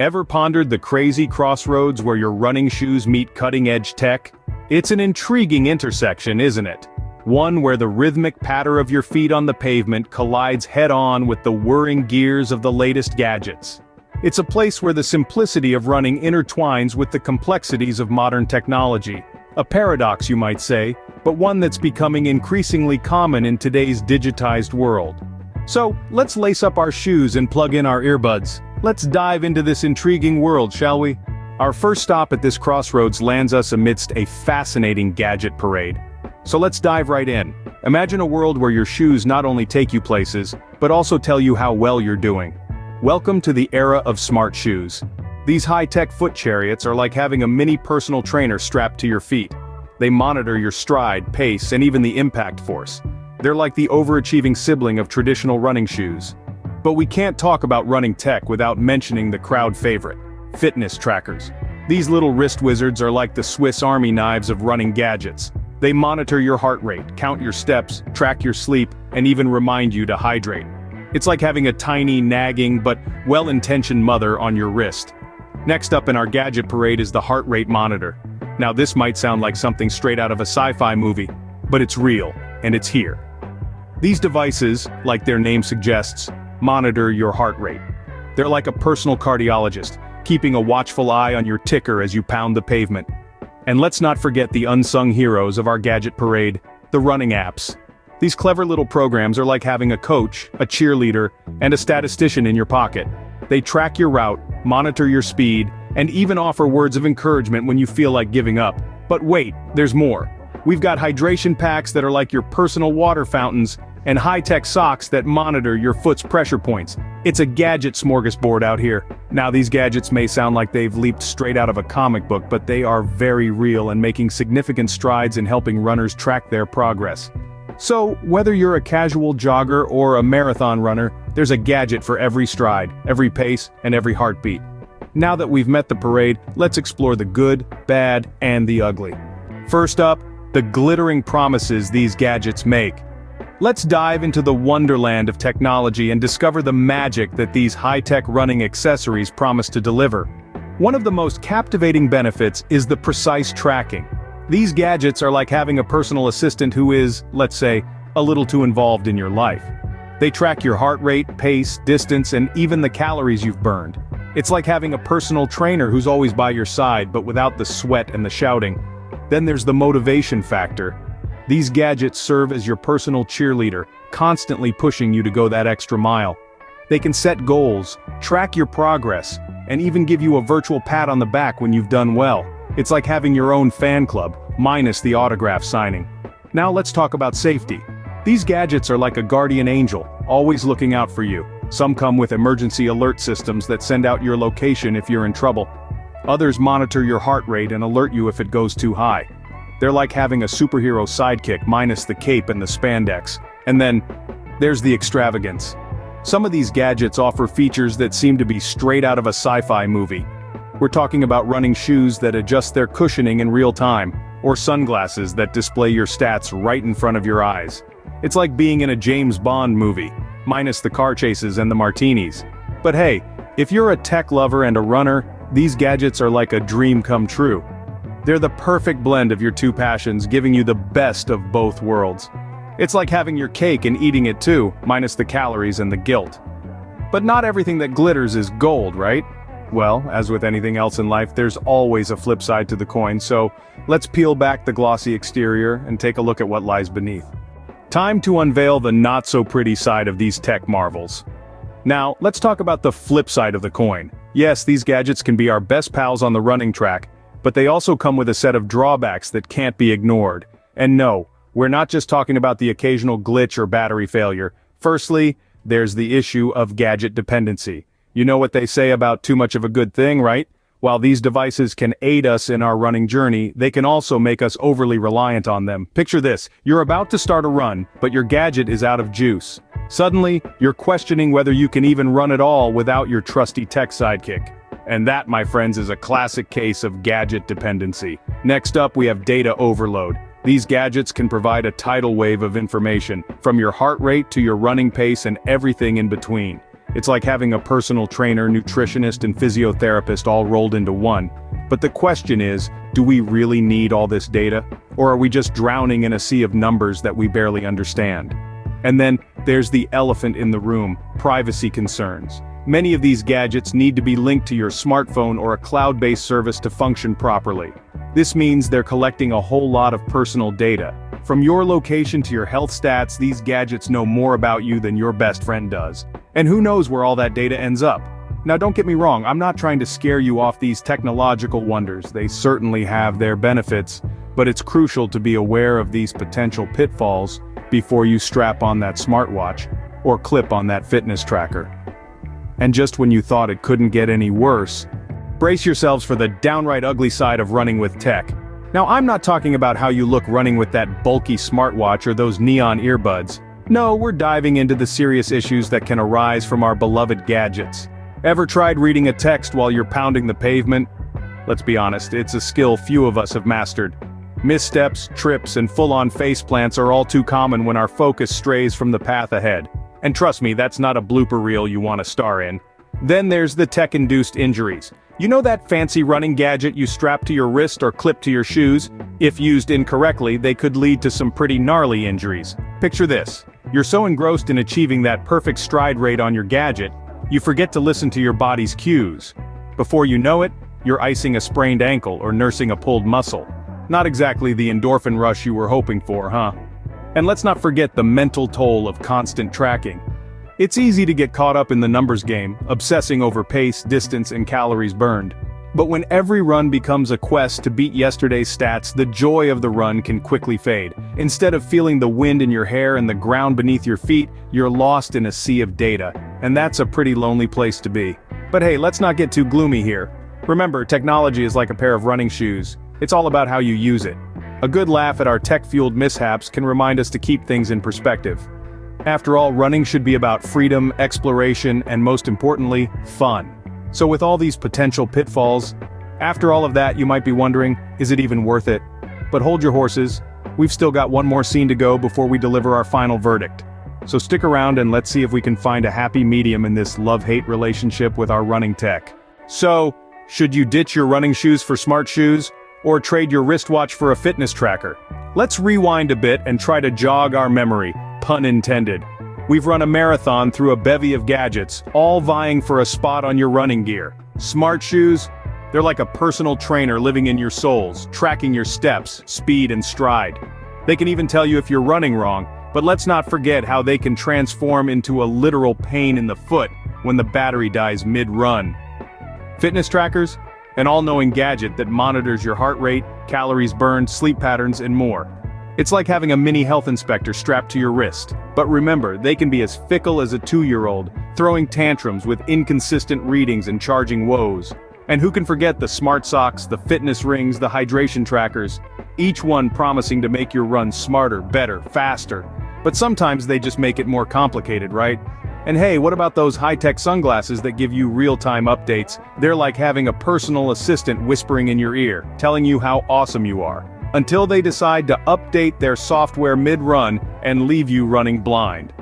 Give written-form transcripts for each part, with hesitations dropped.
Ever pondered the crazy crossroads where your running shoes meet cutting-edge tech? It's an intriguing intersection, isn't it? One where the rhythmic patter of your feet on the pavement collides head-on with the whirring gears of the latest gadgets. It's a place where the simplicity of running intertwines with the complexities of modern technology. A paradox, you might say, but one that's becoming increasingly common in today's digitized world. So, let's lace up our shoes and plug in our earbuds. Let's dive into this intriguing world, shall we? Our first stop at this crossroads lands us amidst a fascinating gadget parade. So let's dive right in. Imagine a world where your shoes not only take you places, but also tell you how well you're doing. Welcome to the era of smart shoes. These high-tech foot chariots are like having a mini personal trainer strapped to your feet. They monitor your stride, pace, and even the impact force. They're like the overachieving sibling of traditional running shoes. But we can't talk about running tech without mentioning the crowd favorite, fitness trackers. These little wrist wizards are like the Swiss Army knives of running gadgets. They monitor your heart rate, count your steps, track your sleep, and even remind you to hydrate. It's like having a tiny, nagging, but well-intentioned mother on your wrist. Next up in our gadget parade is the heart rate monitor. Now this might sound like something straight out of a sci-fi movie, but it's real, and it's here. These devices, like their name suggests, monitor your heart rate. They're like a personal cardiologist, keeping a watchful eye on your ticker as you pound the pavement. And let's not forget the unsung heroes of our gadget parade, the running apps. These clever little programs are like having a coach, a cheerleader, and a statistician in your pocket. They track your route, monitor your speed, and even offer words of encouragement when you feel like giving up. But wait, there's more. We've got hydration packs that are like your personal water fountains, and high-tech socks that monitor your foot's pressure points. It's a gadget smorgasbord out here. Now these gadgets may sound like they've leaped straight out of a comic book, but they are very real and making significant strides in helping runners track their progress. So, whether you're a casual jogger or a marathon runner, there's a gadget for every stride, every pace, and every heartbeat. Now that we've met the parade, let's explore the good, bad, and the ugly. First up, the glittering promises these gadgets make. Let's dive into the wonderland of technology and discover the magic that these high-tech running accessories promise to deliver. One of the most captivating benefits is the precise tracking. These gadgets are like having a personal assistant who is, let's say, a little too involved in your life. They track your heart rate, pace, distance, and even the calories you've burned. It's like having a personal trainer who's always by your side, but without the sweat and the shouting. Then there's the motivation factor. These gadgets serve as your personal cheerleader, constantly pushing you to go that extra mile. They can set goals, track your progress, and even give you a virtual pat on the back when you've done well. It's like having your own fan club, minus the autograph signing. Now let's talk about safety. These gadgets are like a guardian angel, always looking out for you. Some come with emergency alert systems that send out your location if you're in trouble. Others monitor your heart rate and alert you if it goes too high. They're like having a superhero sidekick minus the cape and the spandex. And then, there's the extravagance. Some of these gadgets offer features that seem to be straight out of a sci-fi movie. We're talking about running shoes that adjust their cushioning in real time, or sunglasses that display your stats right in front of your eyes. It's like being in a James Bond movie, minus the car chases and the martinis. But hey, if you're a tech lover and a runner, these gadgets are like a dream come true. They're the perfect blend of your two passions, giving you the best of both worlds. It's like having your cake and eating it too, minus the calories and the guilt. But not everything that glitters is gold, right? Well, as with anything else in life, there's always a flip side to the coin, so let's peel back the glossy exterior and take a look at what lies beneath. Time to unveil the not-so-pretty side of these tech marvels. Now, let's talk about the flip side of the coin. Yes, these gadgets can be our best pals on the running track, but they also come with a set of drawbacks that can't be ignored. And no, we're not just talking about the occasional glitch or battery failure. Firstly, there's the issue of gadget dependency. You know what they say about too much of a good thing, right? While these devices can aid us in our running journey, they can also make us overly reliant on them. Picture this, you're about to start a run, but your gadget is out of juice. Suddenly, you're questioning whether you can even run at all without your trusty tech sidekick. And that, my friends, is a classic case of gadget dependency. Next up, we have data overload. These gadgets can provide a tidal wave of information, from your heart rate to your running pace and everything in between. It's like having a personal trainer, nutritionist, and physiotherapist all rolled into one. But the question is, do we really need all this data? Or are we just drowning in a sea of numbers that we barely understand? And then, there's the elephant in the room, privacy concerns. Many of these gadgets need to be linked to your smartphone or a cloud-based service to function properly. This means they're collecting a whole lot of personal data. From your location to your health stats, these gadgets know more about you than your best friend does. And who knows where all that data ends up? Now don't get me wrong, I'm not trying to scare you off these technological wonders. They certainly have their benefits, but it's crucial to be aware of these potential pitfalls before you strap on that smartwatch or clip on that fitness tracker. And just when you thought it couldn't get any worse, brace yourselves for the downright ugly side of running with tech. Now I'm not talking about how you look running with that bulky smartwatch or those neon earbuds. No, we're diving into the serious issues that can arise from our beloved gadgets. Ever tried reading a text while you're pounding the pavement? Let's be honest, it's a skill few of us have mastered. Missteps, trips, and full-on faceplants are all too common when our focus strays from the path ahead. And trust me, that's not a blooper reel you want to star in. Then there's the tech-induced injuries. You know that fancy running gadget you strap to your wrist or clip to your shoes? If used incorrectly, they could lead to some pretty gnarly injuries. Picture this. You're so engrossed in achieving that perfect stride rate on your gadget, you forget to listen to your body's cues. Before you know it, you're icing a sprained ankle or nursing a pulled muscle. Not exactly the endorphin rush you were hoping for, huh? And let's not forget the mental toll of constant tracking. It's easy to get caught up in the numbers game, obsessing over pace, distance, and calories burned. But when every run becomes a quest to beat yesterday's stats, the joy of the run can quickly fade. Instead of feeling the wind in your hair and the ground beneath your feet, you're lost in a sea of data. And that's a pretty lonely place to be. But hey, let's not get too gloomy here. Remember, technology is like a pair of running shoes. It's all about how you use it. A good laugh at our tech-fueled mishaps can remind us to keep things in perspective. After all, running should be about freedom, exploration, and most importantly, fun. So with all these potential pitfalls, after all of that you might be wondering, is it even worth it? But hold your horses, we've still got one more scene to go before we deliver our final verdict. So stick around and let's see if we can find a happy medium in this love-hate relationship with our running tech. So, should you ditch your running shoes for smart shoes? Or trade your wristwatch for a fitness tracker? Let's rewind a bit and try to jog our memory, pun intended. We've run a marathon through a bevy of gadgets, all vying for a spot on your running gear. Smart shoes? They're like a personal trainer living in your soles, tracking your steps, speed, and stride. They can even tell you if you're running wrong, but let's not forget how they can transform into a literal pain in the foot when the battery dies mid-run. Fitness trackers? An all-knowing gadget that monitors your heart rate, calories burned, sleep patterns, and more. It's like having a mini health inspector strapped to your wrist. But remember, they can be as fickle as a 2-year-old, throwing tantrums with inconsistent readings and charging woes. And who can forget the smart socks, the fitness rings, the hydration trackers, each one promising to make your run smarter, better, faster. But sometimes they just make it more complicated, right? And hey, what about those high-tech sunglasses that give you real-time updates? They're like having a personal assistant whispering in your ear, telling you how awesome you are. Until they decide to update their software mid-run and leave you running blind.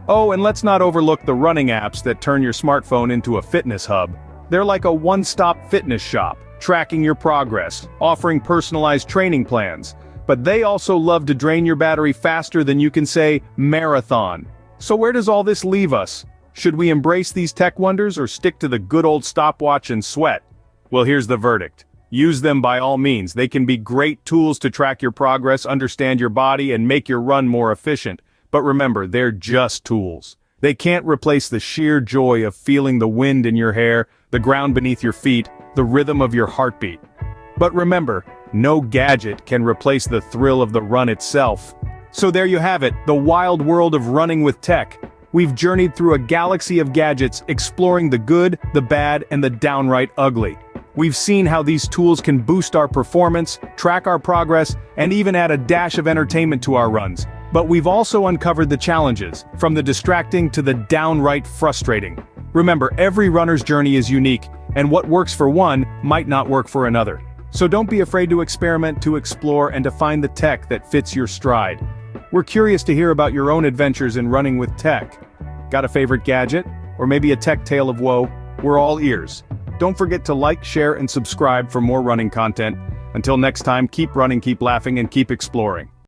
Oh, and let's not overlook the running apps that turn your smartphone into a fitness hub. They're like a one-stop fitness shop, tracking your progress, offering personalized training plans. But they also love to drain your battery faster than you can say, marathon. So where does all this leave us? Should we embrace these tech wonders or stick to the good old stopwatch and sweat? Well, here's the verdict. Use them by all means. They can be great tools to track your progress, understand your body, and make your run more efficient. But remember, they're just tools. They can't replace the sheer joy of feeling the wind in your hair, the ground beneath your feet, the rhythm of your heartbeat. But remember, no gadget can replace the thrill of the run itself. So there you have it, the wild world of running with tech. We've journeyed through a galaxy of gadgets, exploring the good, the bad, and the downright ugly. We've seen how these tools can boost our performance, track our progress, and even add a dash of entertainment to our runs. But we've also uncovered the challenges, from the distracting to the downright frustrating. Remember, every runner's journey is unique, and what works for one might not work for another. So don't be afraid to experiment, to explore, and to find the tech that fits your stride. We're curious to hear about your own adventures in running with tech. Got a favorite gadget? or maybe a tech tale of woe, we're all ears. Don't forget to like, share, and subscribe for more running content. Until next time, keep running, keep laughing, and keep exploring.